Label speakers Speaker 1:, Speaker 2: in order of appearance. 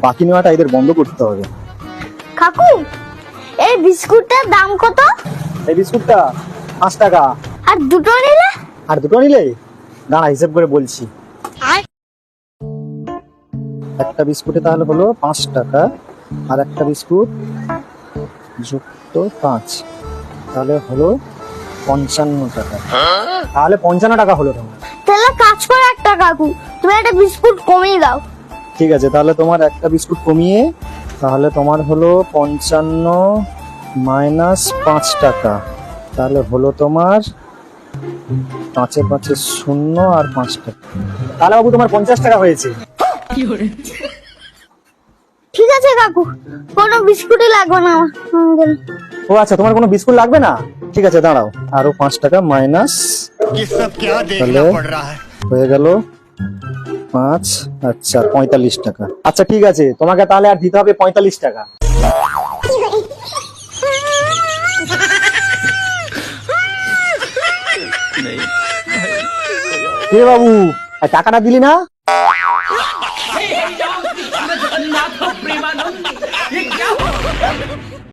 Speaker 1: বাকি নেওয়াটা এদের বন্ধ করতে হবে।
Speaker 2: কাকু, এই বিস্কুটটার দাম কত?
Speaker 1: এই বিস্কুটটা 5 টাকা।
Speaker 2: আর দুটো নিলে?
Speaker 1: আর দুটো নিলে দাঁড়া হিসেব করে বলছি। একটা বিস্কুটে তাহলে হলো 5 টাকা, আর একটা বিস্কুট যুক্ত 5, তাহলে হলো 55 টাকা। তাহলে 55 টাকা হলো তোমার।
Speaker 2: তাহলে কাজ করো একটা কাকু, তুমি একটা বিস্কুট কমিয়ে দাও।
Speaker 1: ঠিক আছে, তাহলে তোমার একটা বিস্কুট কমিয়ে তাহলে তোমার হলো 55 মাইনাস 5 টাকা, তাহলে হলো তোমার 5 এ 5 0 আর 5 টাকা। তাহলে বাবু তোমার 50 টাকা হয়েছে।
Speaker 2: ঠিক আছে কাকু, কোনো বিস্কুটই লাগবে না আমার।
Speaker 1: ও আচ্ছা, তোমার কোনো বিস্কুট লাগবে না? ঠিক আছে দাঁড়াও, আরো 5 টাকা মাইনাস, তাহলে হয়ে গেল 5, আচ্ছা 45 টাকা। আচ্ছা ঠিক আছে, তোমাকে তাহলে আর দিতে হবে 45 টাকা। কে বাবু, আর টাকাটা দিলি না?
Speaker 3: जगन्नाथ प्रेमानंद ये क्या हुआ?